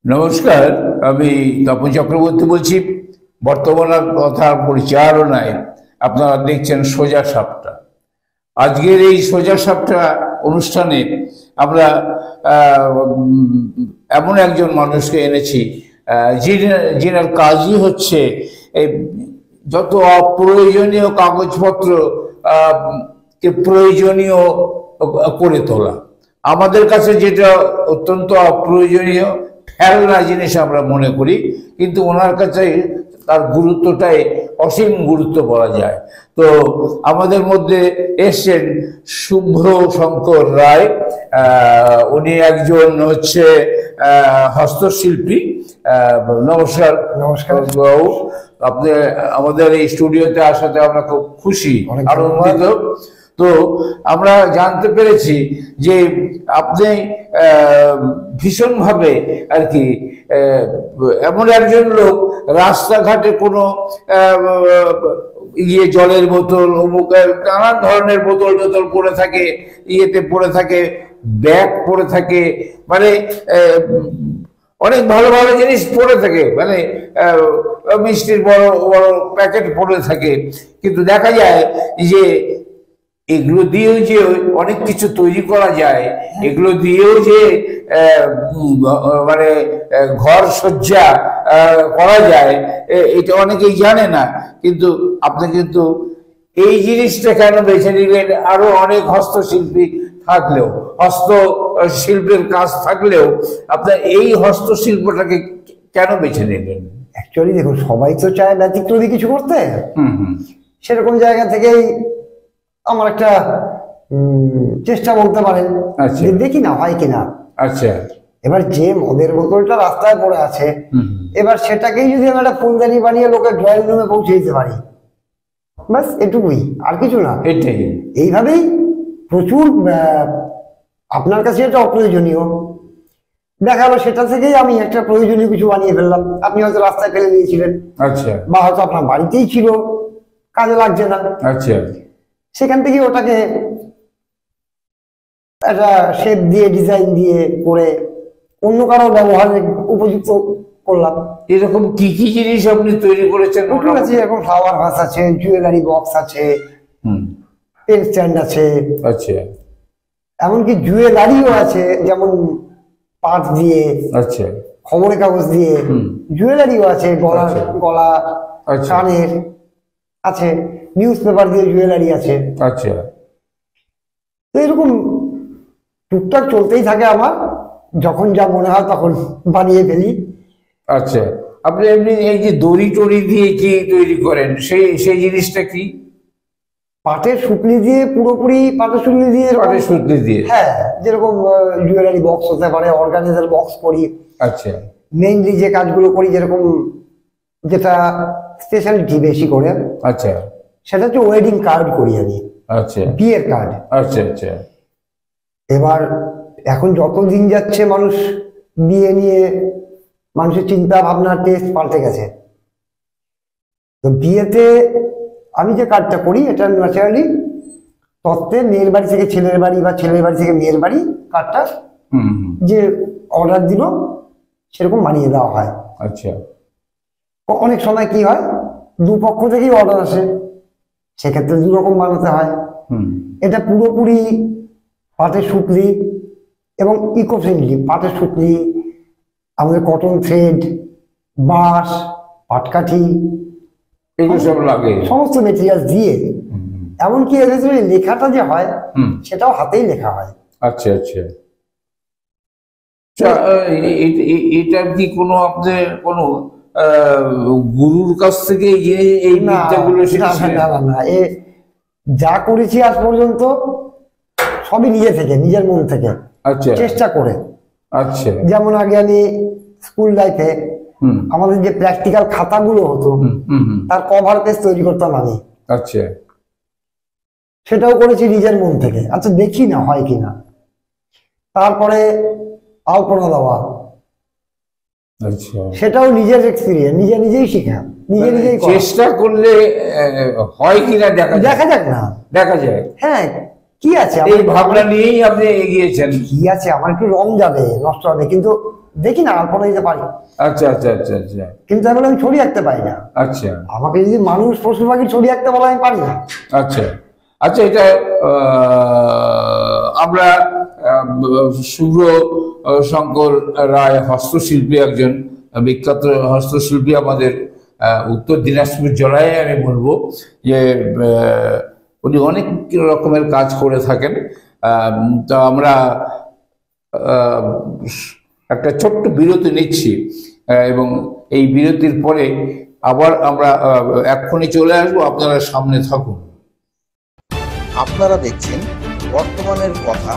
নমস্কার, আমি তপন চক্রবর্তী বলছি। বর্তমান কথার পরিচালনায় আপনারা দেখছেন সোজা সাপটা। আজকের এই সোজা সাপটা অনুষ্ঠানে আমরা এমন একজন মানুষকে এনেছি যিনার কাজই হচ্ছে এই যত অপ্রয়োজনীয় কাগজপত্র কে প্রয়োজনীয় করে তোলা। আমাদের কাছে যেটা অত্যন্ত অপ্রয়োজনীয় খেলনা জিনিস আমরা মনে করি, কিন্তু ওনার কাছে তার গুরুত্বটাই অসীম গুরুত্ব বলা যায়। তো আমাদের মধ্যে এসছেন শুভ্র শঙ্কর রায়। উনি একজন হচ্ছে হস্তশিল্পী। নমস্কার। নমস্কার বাবু, আপনি আমাদের এই স্টুডিওতে আসাতে আমরা খুব খুশি, আনন্দিত। তো আমরা জানতে পেরেছি যে আপনি ভীষণভাবে আর কি এমন একজন লোক, রাস্তাঘাটে কোনো জলের বোতল নানান ধরনের বোতল পড়ে থাকে, পড়ে থাকে, ব্যাগ পড়ে থাকে, মানে অনেক ভালো ভালো জিনিস পড়ে থাকে, মানে মিষ্টির বড় বড় প্যাকেট পড়ে থাকে। কিন্তু দেখা যায় যে এগুলো দিয়েও যে অনেক কিছু তৈরি করা যায়, এগুলো দিয়েও যে মানে ঘর সজ্জা করা যায়, এটা অনেকেই জানে না। কিন্তু আপনি কিন্তু এই জিনিসটা কেন বেছে নিলেন? আরো অনেক হস্তশিল্পী থাকলেও, হস্তশিল্পের কাজ থাকলেও আপনার এই হস্তশিল্পটাকে কেন বেছে নিলেন? অ্যাকচুয়ালি দেখুন, সবাই তো চায় ব্যতিক্রমী কিছু করতে। সেরকম জায়গা থেকেই আমার একটা চেষ্টা বলতে পারেন। আচ্ছা, দেখি না হয় কিনা। আচ্ছা। এবার যে মদের বোতলটা রাস্তায় পড়ে আছে, এবার সেটাকেই যদি আমি একটা ফুলদানি বানিয়ে লোকের ড্রয়িং রুমে পৌঁছে দিতে পারি, ব্যাস এটুকুই, আর কিছু না। এটাই, এইভাবেই প্রচুর আপনার কাছে এটা অপ্রয়োজনীয় দেখালো, সেটা থেকেই আমি একটা প্রয়োজনীয় কিছু বানিয়ে ফেললাম। আপনি হয়তো রাস্তায় ফেলে দিয়েছিলেন, আচ্ছা, বা হয়তো আপনার বাড়িতেই ছিল, কাজে লাগছে না, আচ্ছা, সেখান থেকে ওটাকে একটা শেপ দিয়ে, ডিজাইন দিয়ে করে অন্য কারো ব্যবহারের উপযুক্ত করলাম। এরকম কি কি জিনিস আপনি তৈরি করেছেন? আছে এখন ফ্লাওয়ার ভাস আছে, জুয়েলারি বক্স আছে, পেন স্ট্যান্ড আছে, আচ্ছা, এমনকি জুয়েলারিও আছে, যেমন পাট দিয়ে, আচ্ছা, খবরের কাগজ দিয়ে জুয়েলারিও আছে, গলা কানের আছে, নিউজ পেপার দিয়ে জুয়েলারি আছে। আচ্ছা, তো এরকম টুকটাক চলতেই থাকে আমার, যখন যা মনে হয় তখন বানিয়ে ফেলি। আচ্ছা, আপনি এমনি এই যে দড়ি টড়ি দিয়ে কি তৈরি করেন, সেই জিনিসটা কি? পাটের সুতলি দিয়ে, পুরোপুরি পাটের সুতলি দিয়ে। পাটের সুতলি দিয়ে, হ্যাঁ, যেরকম জুয়েলারি বক্স হতে পারে, অর্গানাইজার বক্স করি। আচ্ছা, মেইনলি যে কাজগুলো করি, যেরকম যেটা স্পেশালিটি বেশি করে, আচ্ছা, সেটা হচ্ছে ওয়েডিং কার্ড করি আমি। আচ্ছা, বিয়ের কার্ড। আচ্ছা, আচ্ছা। এবার এখন যত দিন যাচ্ছে, মানুষ বিয়ে নিয়ে মানুষের চিন্তা ভাবনা, টেস্ট পাল্টে গেছে। তো বিয়েতে আমি যে কার্ডটা করি, এটা ন্যাচারালি তত্ত্বে মেয়ের বাড়ি থেকে ছেলের বাড়ি বা ছেলের বাড়ি থেকে মেয়ের বাড়ি কার্ডটা যে অর্ডার দিল সেরকম বানিয়ে দেওয়া হয়। আচ্ছা। অনেক সময় কি হয়, দুপক্ষ থেকেই অর্ডার আসে, সেক্ষেত্রে দুরকম বানাতে হয়। এটা পুরোপুরি পাটের সুতলি এবং ইকো ফ্রেন্ডলি পাটের সুতলি, আমাদের কটন থ্রেড, বাঁশ, পাটকাঠি, এগুলো সব লাগে, সমস্ত মেটেরিয়াল দিয়ে। এমনকি এর ভিতরে লেখাটা যে হয়, সেটাও হাতেই লেখা হয়। আচ্ছা, আচ্ছা। এটা কি কোনো আপনার কোনো গুরুর কাছ থেকে এই বিদ্যাগুলো শিখেছেন? না, এ যা করেছি আজ পর্যন্ত সবই নিজে থেকে, নিজের মন থেকে, আচ্ছা, চেষ্টা করে। আচ্ছা। যেমন আগে আমি স্কুল লাইফে আমাদের যে প্র্যাকটিক্যাল খাতাগুলো হতো, তার কভার পেজ তৈরি করতাম আমি। আচ্ছা, সেটাও করেছি নিজের মন থেকে। আচ্ছা, দেখি না হয় কিনা। তারপরে আলপনা দেওয়া, আচ্ছা, সেটাও নিজের এক্সপিরিয়েন্স, নিজেই শিখা, নিজেই চেষ্টা করলে হয় কিনা দেখা যাক না, দেখা যায়। হ্যাঁ, কি আছে এই ভাবনা নিয়েই আপনি এগিয়েছেন। কি আছে, আমার একটু রং যাবে, নষ্ট হবে, কিন্তু দেখি না আলপনা দিতে পারি। আচ্ছা আচ্ছা আচ্ছা আচ্ছা কিন্তু এখন আমি ছবি আঁকতে পারি না। আচ্ছা আমাকে যদি মানুষ পশু পাখির ছবি আঁকতে বলা, আমি পারি না। আচ্ছা আচ্ছা, এটা আমরা শুভ্র শঙ্কর রায় হস্তশিল্পী, একজন বিখ্যাত হস্তশিল্পী আমাদের উত্তর দিনাজপুর জেলায়। আমি বলবো যে উনি অনেক রকমের কাজ করে থাকেন। তো আমরা একটা ছোট্ট বিরতি নিচ্ছি, এবং এই বিরতির পরে আবার আমরা এক্ষুনি চলে আসবো। আপনারা সামনে থাকুন। আপনারা দেখছেন বর্তমানের কথা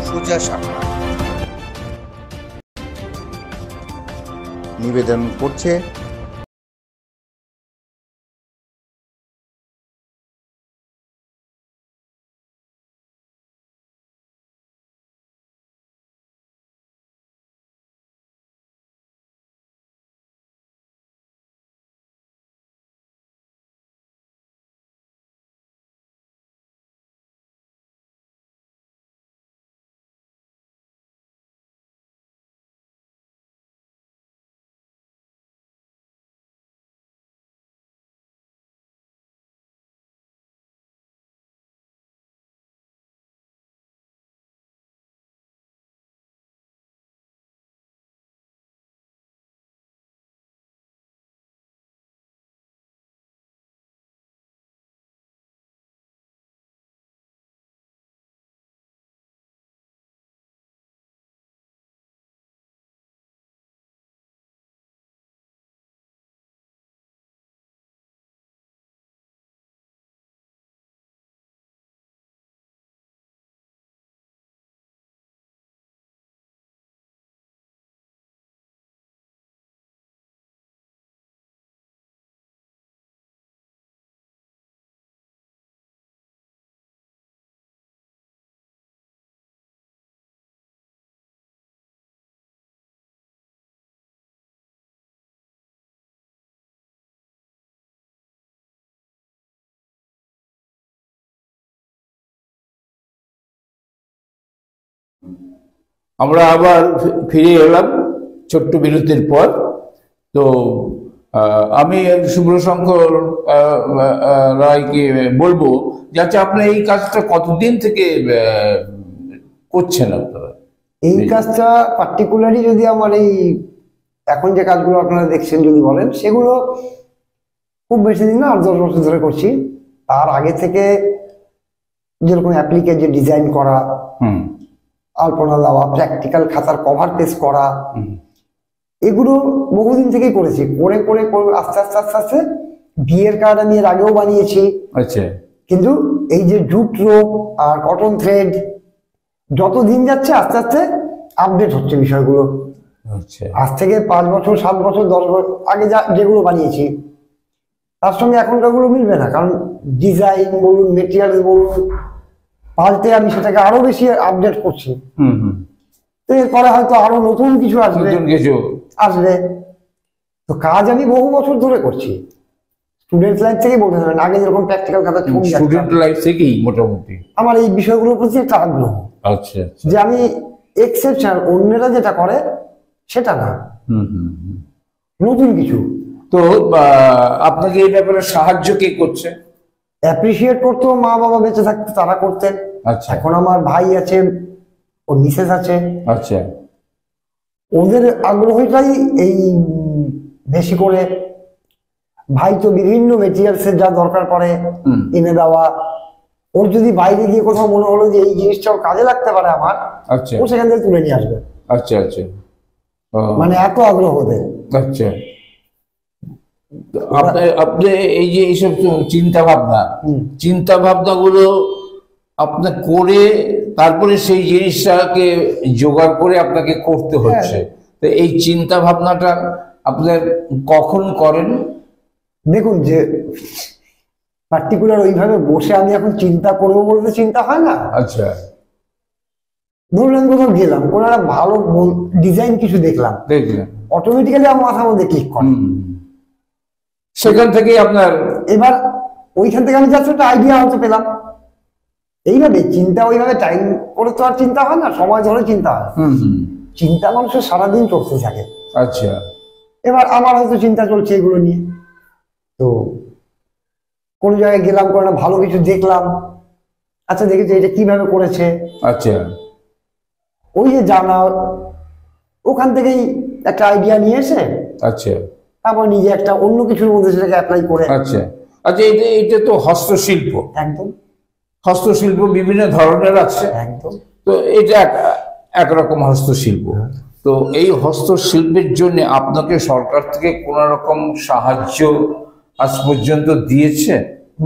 সোজা সাপটা। নিবেদন করছে আমরা আবার ফিরে এলাম ছোট্ট বিরতির পর। তো আমি শুভ্রশঙ্কর রায়কে বলবো যে আচ্ছা, আপনি এই কাজটা কতদিন থেকে করছেন আপনারা? এই কাজটা পার্টিকুলারলি যদি আমার এই এখন যে কাজগুলো আপনারা দেখছেন যদি বলেন, সেগুলো খুব বেশি দিন না, 8-10 বছর ধরে করছি। তার আগে থেকে যেরকম অ্যাপ্লিকে যে ডিজাইন করা, আলপনা দেওয়া, প্র্যাকটিক্যাল খাতার কভার পেস্ট করা, এগুলো বহুদিন থেকেই করেছি। করে করে আস্তে আস্তে আস্তে আস্তে বিয়ের কার্ড আমি এর আগেও বানিয়েছি। আচ্ছা, কিন্তু এই যে জুট রোপ আর কটন থ্রেড, যত দিন যাচ্ছে আস্তে আস্তে আপডেট হচ্ছে বিষয়গুলো। আচ্ছা, আজ থেকে 5 বছর 7 বছর 10 বছর আগে যেগুলো বানিয়েছি তার সঙ্গে এখনকার গুলো মিলবে না, কারণ ডিজাইন বলুন, মেটেরিয়ালস বলুন, পাল্টে আমি সেটাকে আরো বেশি আপডেট করছি। তো এরপরে হয়তো আরো নতুন কিছু আসবে। তো কাজ আমি বহু বছর ধরে করছি, স্টুডেন্ট লাইফ থেকে বলতে পারেন। আগে যেরকম প্র্যাকটিক্যাল খাতা ছবি, স্টুডেন্ট লাইফ থেকেই মোটামুটি আমার এই বিষয়গুলোর প্রতি একটা আগ্রহ। আচ্ছা, যে আমি এক্সেপশন, অন্যরা যেটা করে সেটা না, নতুন কিছু। তো আপনাকে এই ব্যাপারে সাহায্য কে করছে? অ্যাপ্রিসিয়েট করতো মা বাবা বেঁচে থাকতে, তারা করতেন। আচ্ছা, এখন আমার ভাই আছে, ওর মিসেস আছে। আচ্ছা, ওদের আগ্রহটাই এই বেশি করে। ভাই তো বিভিন্ন মেটেরিয়ালসের যা দরকার পড়ে এনে দেওয়া। ওর যদি বাইরে গিয়ে কোথাও মনে হলো যে এই জিনিসটা ওর কাজে লাগতে পারে আমার, আচ্ছা, ও সেখান থেকে তুলে নিয়ে আসবে। আচ্ছা আচ্ছা, মানে এত আগ্রহ ওদের। আচ্ছা, আপনি এই যে এইসব চিন্তা ভাবনা গুলো আপনি করে তারপরে সেই জিনিসটাকে জোগাড় করে আপনাকে করতে হচ্ছে। তো এই চিন্তা ভাবনাটা আপনার কখন করেন? দেখুন, যে পার্টিকুলার ওইভাবে বসে আমি এখন চিন্তা করবো বলতে চিন্তা হয় না। আচ্ছা, ধরুন আমি কোথাও গেলাম, কোনো একটা ভালো ডিজাইন কিছু দেখলাম, অটোমেটিক্যালি আমার মাথার মধ্যে ক্লিক করে, সেখান থেকে আপনার এবার ওইখান থেকে আমি জাস্ট একটা আইডিয়া হয়তো পেলাম, এইভাবে চিন্তা ওইভাবে টাইম করে তো আর চিন্তা হয় না, সময় ধরে চিন্তা হয়। চিন্তা মানুষের সারাদিন চলতে থাকে। আচ্ছা, এবার আমার হয়তো চিন্তা চলছে এগুলো নিয়ে, তো কোন জায়গায় গেলাম, কোনো ভালো কিছু দেখলাম, আচ্ছা দেখেছি এটা কিভাবে করেছে, আচ্ছা, ওই যে জানা, ওখান থেকেই একটা আইডিয়া নিয়ে এসে আচ্ছা, তারপর নিজে একটা অন্য কিছুর মধ্যে সেটাকে অ্যাপ্লাই করে। আচ্ছা, আচ্ছা, এটা তো হস্তশিল্প। একদম। হস্তশিল্প বিভিন্ন ধরনের আছে। একদম। তো এটা একরকম হস্তশিল্প। তো এই হস্তশিল্পের জন্য আপনাকে সরকার থেকে কোন রকম সাহায্য আজ পর্যন্ত দিয়েছে?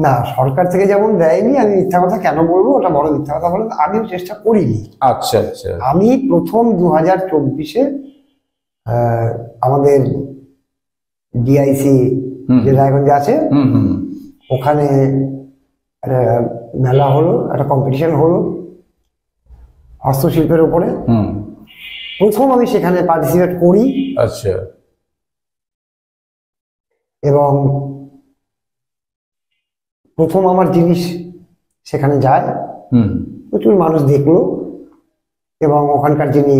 না, সরকার থেকে যেমন দেয়নি, আমি মিথ্যা কথা কেন বলবো, ওটা বড় মিথ্যা কথা বলে, আমিও চেষ্টা করিনি। আচ্ছা, আচ্ছা। আমি প্রথম 2024-এ আমাদের ডিআইসি যে রায়গঞ্জে আছে, ওখানে একটা মেলা হলো, একটা কম্পিটিশন হলো হস্তশিল্পের উপরে। প্রথম আমি সেখানে পার্টিসিপেট করি। আচ্ছা। এবং প্রথম আমার জিনিস সেখানে যায়, প্রচুর মানুষ দেখলো, এবং ওখানকার যিনি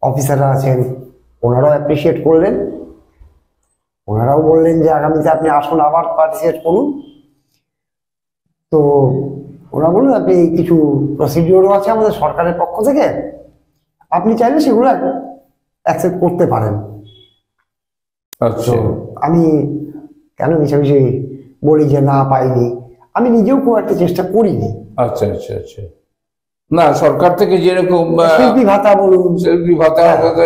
অফিসাররা আছেন ওনারাও অ্যাপ্রিসিয়েট করলেন। ওনারাও বললেন যে আগামীতে আপনি আসুন, আবার পার্টিসিপেট করুন। তো ওরা বললেন আপনি কিছু প্রসিডিওরও আছে আমাদের সরকারের পক্ষ থেকে, আপনি চাইলে সেগুলো অ্যাকসেপ্ট করতে পারেন। আচ্ছা। আমি কেন মিশামিশি বলি যে না পাইনি, আমি নিজেও খুব একটা চেষ্টা করিনি। আচ্ছা, আচ্ছা, আচ্ছা। না, সরকার থেকে যেরকম শিল্পী ভাতা বলুন, শিল্পী ভাতা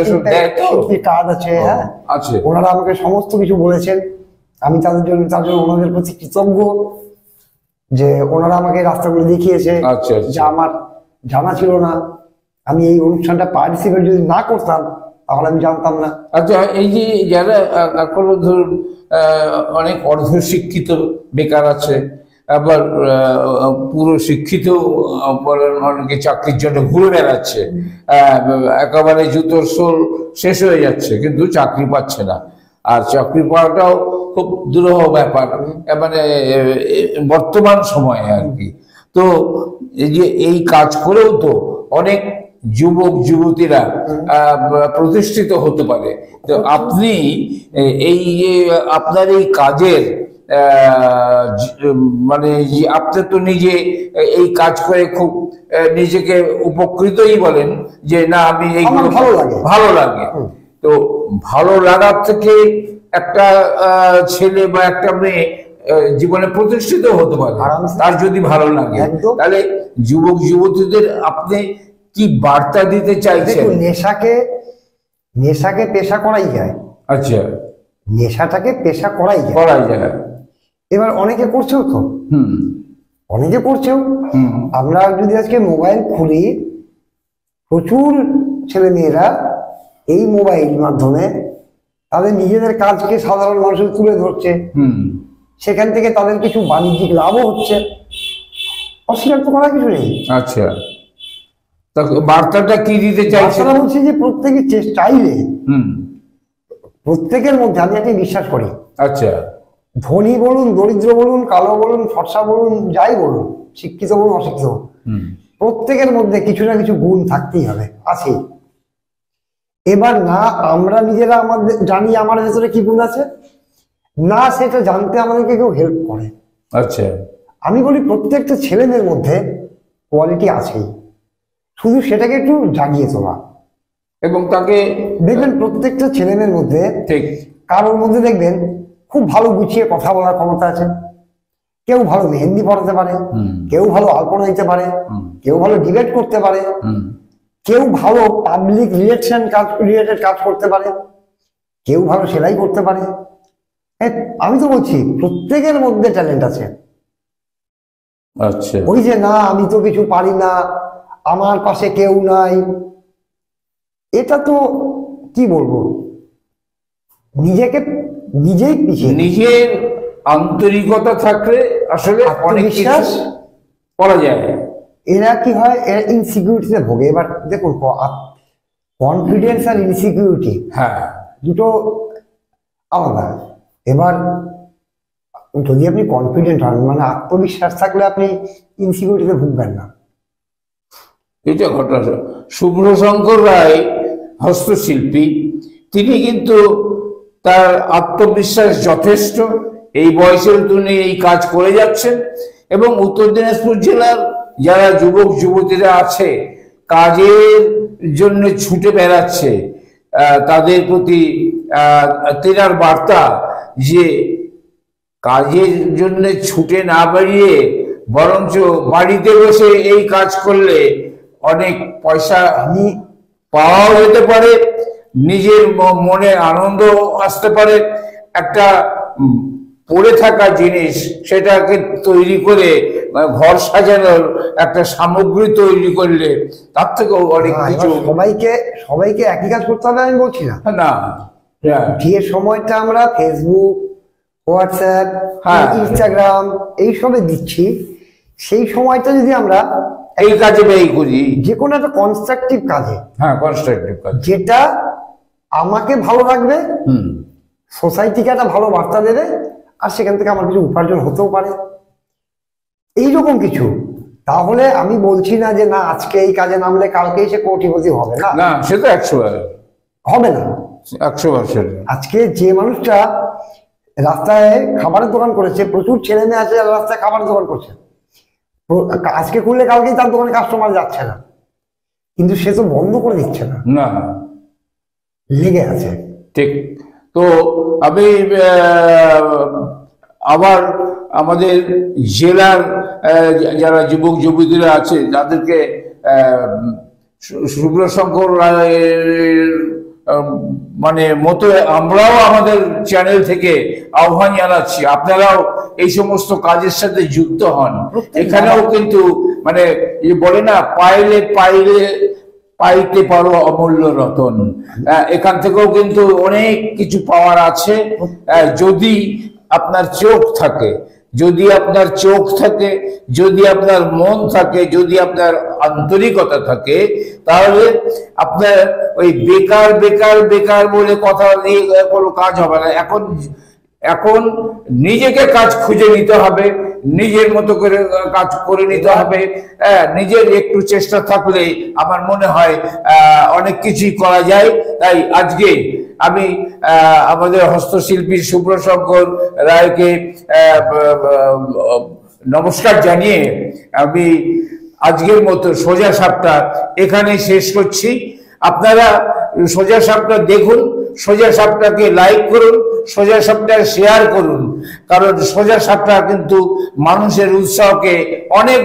শিল্পী কার্ড আছে, হ্যাঁ আছে, ওনারা আমাকে সমস্ত কিছু বলেছেন। আমি তাদের জন্য ওনাদের প্রতি কৃতজ্ঞ যে ওনারা আমাকে রাস্তাগুলো দেখিয়েছে। আচ্ছা, যা আমার জানা ছিল না, আমি এই অনুষ্ঠানটা পার্টিসিপেট যদি না করতাম তাহলে আমি জানতাম না। আচ্ছা, এই যে যারা এখনো ধরুন অনেক অর্ধশিক্ষিত বেকার আছে, আবার পুরো শিক্ষিত অনেকে চাকরির জন্য ঘুরে বেড়াচ্ছে, একেবারে জুতোর সোল শেষ হয়ে যাচ্ছে কিন্তু চাকরি পাচ্ছে না, আর চাকরি পাওয়াটাও খুব দুরূহ ব্যাপার মানে বর্তমান সময়ে আর কি। তো এই যে এই কাজ করেও তো অনেক যুবক যুবতীরা প্রতিষ্ঠিত হতে পারে। তো আপনি এই যে আপনার এই কাজের মানে আপনি তো নিজে এই কাজ করে খুব নিজেকে উপকৃতই বলেন যে না আমি এইগুলো ভালো লাগে। তো ভালো লাগার থেকে একটা ছেলে বা একটা মেয়ে জীবনে প্রতিষ্ঠিত হতে পারে তার যদি ভালো লাগে। তাহলে যুবক যুবতীদের আপনি কি বার্তা দিতে চাইছেন? নেশাকে পেশা করাই যায়। আচ্ছা, নেশাটাকে পেশা করাই যায়। এবার অনেকে করছেও তো, অনেকে করছেও। আমরা যদি আজকে মোবাইল খুলি, প্রচুর ছেলে মেয়েরা এই মোবাইল মাধ্যমে তাদের নিজেদের কাজকে সাধারণ মানুষের তুলে ধরছে, সেখান থেকে তাদের কিছু বাণিজ্যিক লাভও হচ্ছে, অস্বীকার তো করার কিছু নেই। আচ্ছা, বার্তাটা কি দিতে চাইছেন? বলছি যে প্রত্যেকে চাইলে প্রত্যেকের মধ্যে আমি একটা বিশ্বাস করি। আচ্ছা, ধনী বলুন, দরিদ্র বলুন, কালো বলুন, ফর্সা বলুন, যাই বলুন, শিক্ষিত বলুন, অশিক্ষিত বলুন, প্রত্যেকের মধ্যে কিছু না কিছু গুণ থাকতেই হবে, আছে। এবার না আমরা নিজেরা আমাদের জানি আমার ভেতরে কি গুণ আছে, না সেটা জানতে আমাদেরকে কেউ হেল্প করে। আচ্ছা, আমি বলি প্রত্যেকটা ছেলেদের মধ্যে কোয়ালিটি আছেই, শুধু সেটাকে একটু জাগিয়ে তোলা। এবং তাকে দেখবেন প্রত্যেকটা ছেলেদের মধ্যে ঠিক কারোর মধ্যে দেখবেন খুব ভালো গুছিয়ে কথা বলার ক্ষমতা আছে, কেউ ভালো মেহেন্দি পড়াতে পারে, কেউ ভালো আলপনা দিতে পারে, কেউ ভালো ডিবেট করতে পারে, কেউ ভালো পাবলিক রিলেটেড কাজ করতে পারে, কেউ ভালো সেলাই করতে পারে। আমি তো বলছি প্রত্যেকের মধ্যে ট্যালেন্ট আছে। আচ্ছা, ওই যে না আমি তো কিছু পারি না, আমার পাশে কেউ নাই, এটা তো কি বলবো, নিজেই পিছিয়ে। নিজের আন্তরিকতা থাকলে আসলে অনেক কিছু করা যায়। এরা কি হয়, এরা ইনসিকিউরিটিতে ভোগে। এবার দেখুন, কনফিডেন্স আর ইনসিকিউরিটি দুটো আলাদা। এবার যদি আপনি কনফিডেন্ট হন, মানে আত্মবিশ্বাস থাকলে আপনি ইনসিকিউরিটিতে ভুগবেন না। এটা ঘটনা। শুভ্রশঙ্কর রায় হস্তশিল্পী, তিনি কিন্তু তার আত্মবিশ্বাস যথেষ্ট, এই বয়সের তিনি এই কাজ করে যাচ্ছেন। এবং উত্তর দিনাজপুর জেলার যারা যুবক যুবতীরা আছে কাজের জন্য ছুটে বেড়াচ্ছে, তাদের প্রতি তেনার বার্তা যে কাজের জন্য ছুটে না বেরিয়ে বরঞ্চ বাড়িতে বসে এই কাজ করলে অনেক পয়সা পাওয়াও যেতে পারে, নিজের মনে আনন্দ আসতে পারে। একটা পড়ে থাকা জিনিস সেটাকে তৈরি করে ঘর সাজানোর একটা সামগ্রী তৈরি করলে তার থেকেও অনেক কিছু। সবাইকে একই কাজ করতে হবে আমি বলছি না, না যে সময়টা আমরা ফেসবুক, হোয়াটসঅ্যাপ, ইনস্টাগ্রাম এইসবে দিচ্ছি, সেই সময়টা যদি আমরা এই কাজে ব্যয় করি, যে কোনো একটা কনস্ট্রাকটিভ কাজে, কনস্ট্রাকটিভ কাজ, যেটা আমাকে ভালো লাগবে, সোসাইটিকে একটা ভালো বার্তা দেবে, আর সেখান থেকে আমার কিছু উপার্জন হতেও পারে, এইরকম কিছু, তাহলে আমি বলছি না যে না আজকে এই কাজে নামলে কালকে সে কোটিপতি হবে না, না সে তো 100বার হবে না, 100বার। আজকে যে মানুষটা রাস্তায় খাবারের দোকান করেছে, প্রচুর ছেলে মেয়ে আছে রাস্তায় খাবারের দোকান করছে, আজকে খুললে কালকেই তার দোকানে কাস্টমার যাচ্ছে না, কিন্তু সে তো বন্ধ করে দিচ্ছে না, না লেগে আছে। ঠিক। তো আমি আবার আমাদের জেলার যারা যুবক যুবতীরা আছে তাদেরকে শুভ্রশঙ্কর রায়ের মানে মতো আমরাও আমাদের চ্যানেল থেকে আহ্বান জানাচ্ছি, আপনারাও এই সমস্ত কাজের সাথে যুক্ত হন। এখানেও কিন্তু মানে বলে না, পাইলে পাইলে পাইতে পারো অমূল্য রতন, এখান থেকেও কিন্তু অনেক কিছু পাওয়ার আছে যদি আপনার চোখ থাকে, যদি আপনার চোখ থাকে, যদি আপনার মন থাকে, যদি আপনার আন্তরিকতা থাকে, তাহলে আপনার ওই বেকার বেকার বেকার বলে কথা নিয়ে কোনো কাজ হবে না। এখন নিজেকে কাজ খুঁজে নিতে হবে, নিজের মতো করে কাজ করে নিতে হবে। নিজের একটু চেষ্টা থাকলে আমার মনে হয় অনেক কিছুই করা যায়। তাই আজকে আমি আমাদের হস্তশিল্পী শুভ্রশঙ্কর রায়কে নমস্কার জানিয়ে আমি আজকের মতো সোজা সাপটা এখানে শেষ করছি। আপনারা সোজা সাপটা দেখুন, সোজা সাপটাকে লাইক করুন, সোজা সাপটা শেয়ার করুন, কারণ সোজা সাপটা কিন্তু মানুষের উৎসাহকে অনেক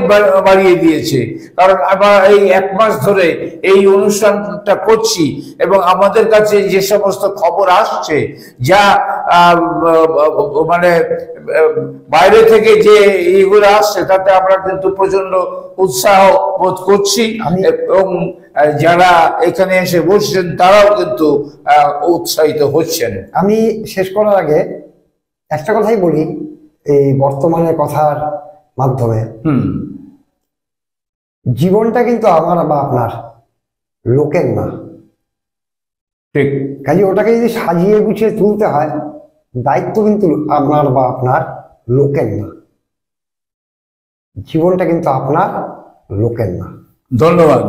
বাড়িয়ে দিয়েছে। কারণ আমরা এই 1 মাস ধরে এই অনুষ্ঠানটা করছি এবং আমাদের কাছে যে সমস্ত খবর আসছে, যা মানে বাইরে থেকে যে এইগুলো আসছে, তাতে আমরা কিন্তু প্রচন্ড উৎসাহ বোধ করছি এবং যারা এখানে এসে বসছেন তারাও কিন্তু উৎসাহিত হচ্ছেন। আমি শেষ করার আগে একটা কথাই বলি, এই বর্তমানে কথার মাধ্যমে, জীবনটা কিন্তু আমার বা আপনার, লোকের না। ঠিক। কাজে ওটাকে যদি সাজিয়ে গুছিয়ে তুলতে হয়, দায়িত্ব কিন্তু আপনার বা আপনার, লোকের না। জীবনটা কিন্তু আপনার, লোকের না। ধন্যবাদ।